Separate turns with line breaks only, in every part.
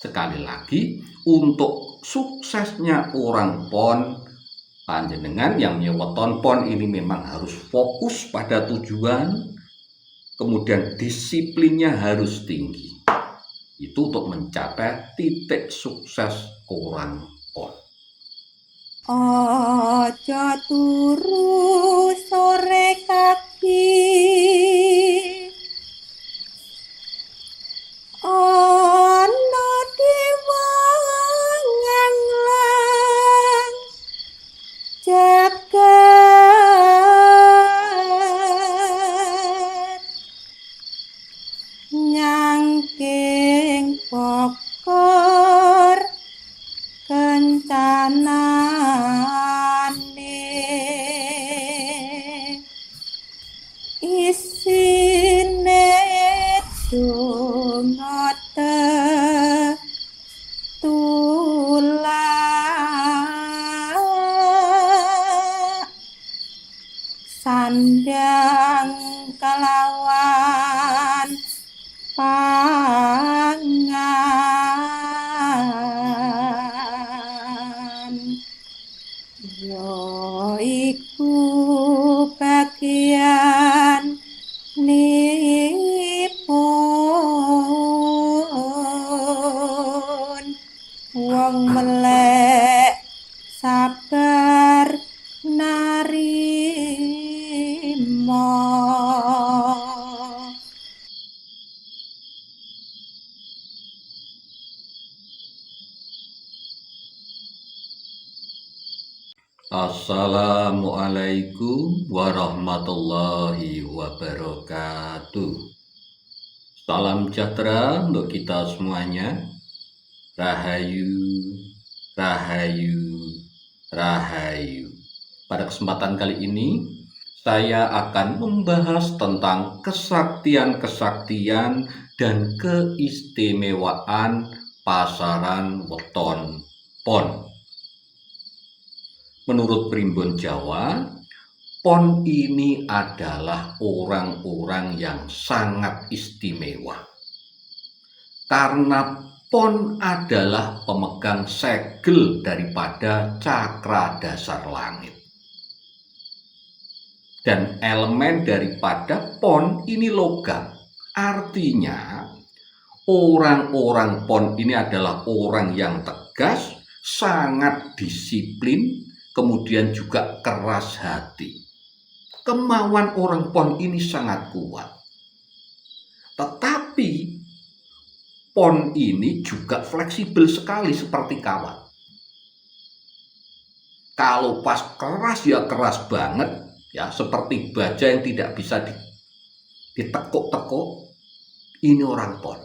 Sekali lagi, untuk suksesnya orang pon, panjenengan yang nyeweton pon ini memang harus fokus pada tujuan, kemudian disiplinnya harus tinggi. Itu untuk mencapai titik sukses orang pon.
Ojo turu sore kaki, ono diwangang lang jagat nyangking pokor kencanane isine donga tetulak sandang kelawan pangan iku bagian nipun wong melek sabar narima.
Assalamualaikum warahmatullahi wabarakatuh. Salam sejahtera untuk kita semuanya. Rahayu, rahayu, rahayu. Pada kesempatan kali ini, saya akan membahas tentang kesaktian-kesaktian dan keistimewaan pasaran weton pon. Menurut Primbon Jawa, pon ini adalah orang-orang yang sangat istimewa. Karena pon adalah pemegang segel daripada cakra dasar langit. Dan elemen daripada pon ini logam. Artinya, orang-orang pon ini adalah orang yang tegas, sangat disiplin, kemudian juga keras hati. Kemauan orang pon ini sangat kuat. Tetapi pon ini juga fleksibel sekali seperti kawat. Kalau pas keras ya keras banget, ya seperti baja yang tidak bisa ditekuk-tekuk. Ini orang pon.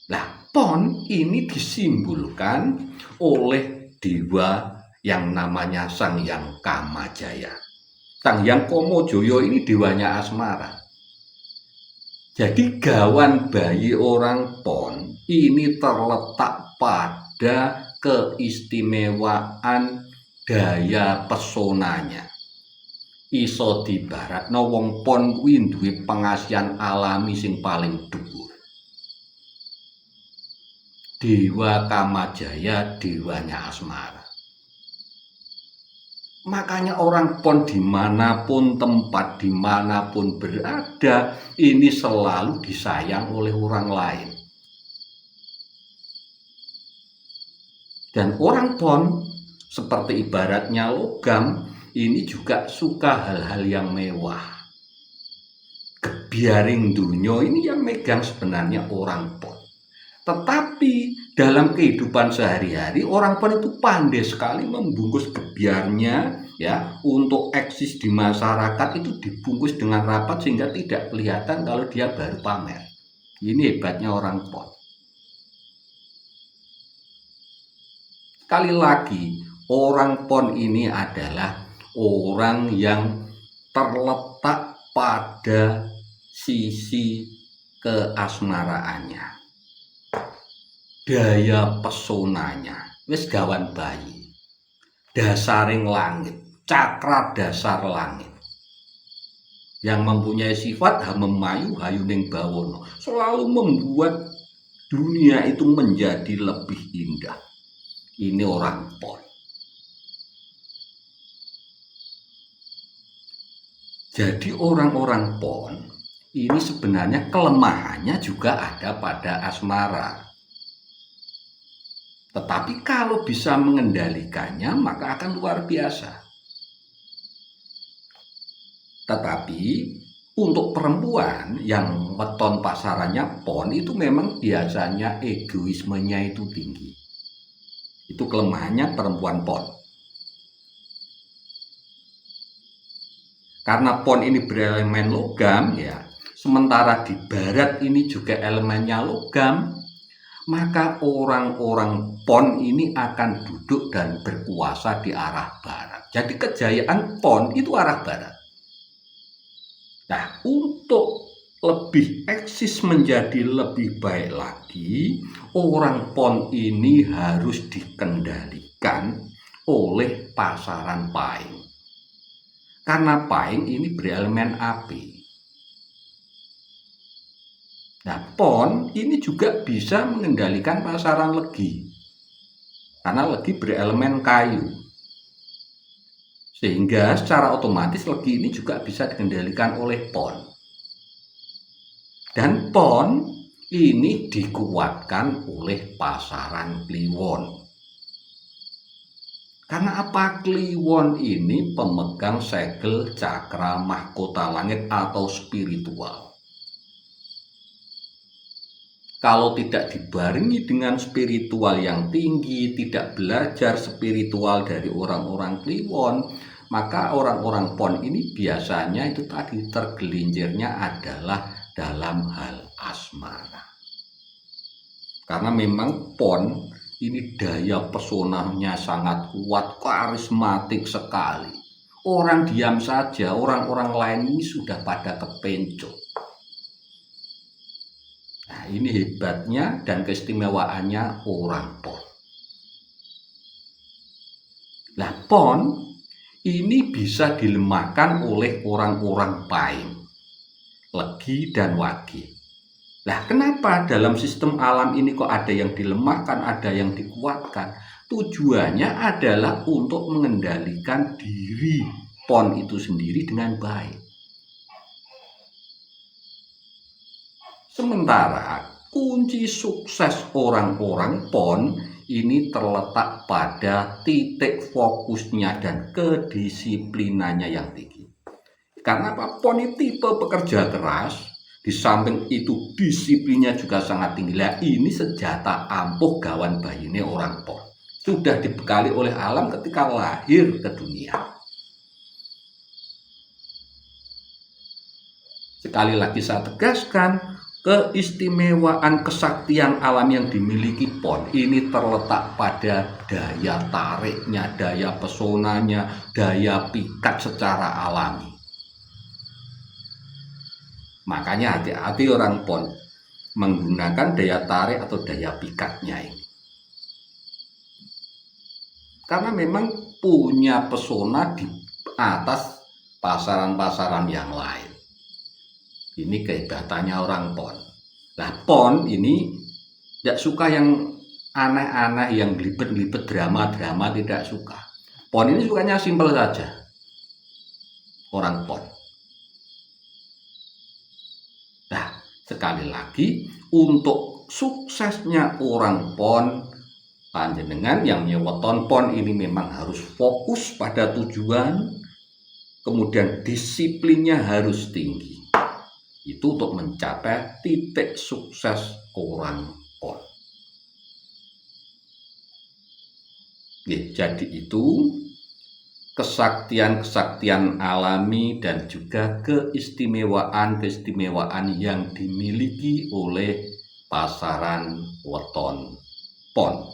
Nah, pon ini disimbolkan oleh dewa yang namanya Sang Hyang Kamajaya. Sang Hyang Kamajaya ini dewanya asmara. Jadi gawan bayi orang pon ini terletak pada keistimewaan daya pesonanya. Iso dibaratno wong pon kuwi duwe pengasihan alami sing paling dhuwur. Dewa Kamajaya, dewanya asmara. Makanya orang pon dimanapun tempat, dimanapun berada, ini selalu disayang oleh orang lain. Dan orang pon, seperti ibaratnya logam, ini juga suka hal-hal yang mewah. Kebiaring dunia ini yang megang sebenarnya orang pon. Tetapi dalam kehidupan sehari-hari orang pon itu pandai sekali membungkus gebiarnya, ya, untuk eksis di masyarakat itu dibungkus dengan rapat sehingga tidak kelihatan kalau dia baru pamer. Ini hebatnya orang pon. Sekali lagi, orang pon ini adalah orang yang terletak pada sisi keasmaraannya. Daya pesonanya wis gawan bayi, dasaring langit, cakra dasar langit. yang mempunyai sifat hamemayu hayuning bawono, selalu membuat dunia itu menjadi lebih indah. Ini orang pon. Jadi orang-orang pon ini sebenarnya kelemahannya juga ada pada asmara. Tetapi kalau bisa mengendalikannya maka akan luar biasa. Tetapi untuk perempuan yang weton pasarannya pon itu memang biasanya egoismenya itu tinggi. Itu kelemahannya perempuan pon. Karena pon ini berelemen logam ya, sementara di barat ini juga elemennya logam, maka orang-orang pon ini akan duduk dan berkuasa di arah barat. Jadi kejayaan pon itu arah barat. Nah, untuk lebih eksis menjadi lebih baik lagi, orang pon ini harus dikendalikan oleh pasaran paing. Karena paing ini berelemen api. Nah, pon ini juga bisa mengendalikan pasaran legi. Karena legi berelemen kayu. Sehingga secara otomatis legi ini juga bisa dikendalikan oleh pon. Dan pon ini dikuatkan oleh pasaran kliwon. Karena apa? Kliwon ini pemegang segel cakra mahkota langit atau spiritual. Kalau tidak dibarengi dengan spiritual yang tinggi, tidak belajar spiritual dari orang-orang kliwon, maka orang-orang pon ini biasanya itu tadi tergelincirnya adalah dalam hal asmara. Karena memang pon ini daya pesonanya sangat kuat, karismatik sekali. Orang diam saja, orang-orang lain ini sudah pada kepencot. Nah, ini hebatnya dan keistimewaannya orang pon. Nah, pon ini bisa dilemahkan oleh orang-orang paing, legi dan wage. Nah, kenapa dalam sistem alam ini kok ada yang dilemahkan, ada yang dikuatkan? Tujuannya adalah untuk mengendalikan diri pon itu sendiri dengan baik. Sementara kunci sukses orang-orang pon ini terletak pada titik fokusnya dan kedisiplinannya yang tinggi. Karena apa? Pon ini tipe pekerja keras, di samping itu disiplinnya juga sangat tinggi. Lah ini senjata ampuh gawan bayine orang pon. Sudah dibekali oleh alam ketika lahir ke dunia. Sekali lagi saya tegaskan, keistimewaan kesaktian alam yang dimiliki pon ini terletak pada daya tariknya, daya pesonanya, daya pikat secara alami. Makanya hati-hati orang pon menggunakan daya tarik atau daya pikatnya ini. Karena memang punya pesona di atas pasaran-pasaran yang lain. Ini kehebatannya orang pon. Nah, pon ini tidak suka yang aneh-aneh, yang gelibet-gelibet drama-drama, tidak suka. Pon ini sukanya simpel saja. Orang pon. Nah, sekali lagi untuk suksesnya orang pon, panjenengan yang nyeweton pon ini memang harus fokus pada tujuan, kemudian disiplinnya harus tinggi. Itu untuk mencapai titik sukses orang pon. Jadi itu kesaktian-kesaktian alami dan juga keistimewaan-keistimewaan yang dimiliki oleh pasaran weton pon.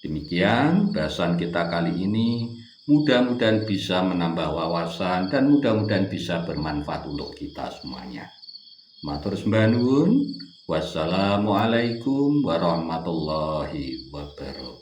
Demikian bahasan kita kali ini. Mudah-mudahan bisa menambah wawasan dan mudah-mudahan bisa bermanfaat untuk kita semuanya. Matur sembah nuwun. Wassalamualaikum warahmatullahi wabarakatuh.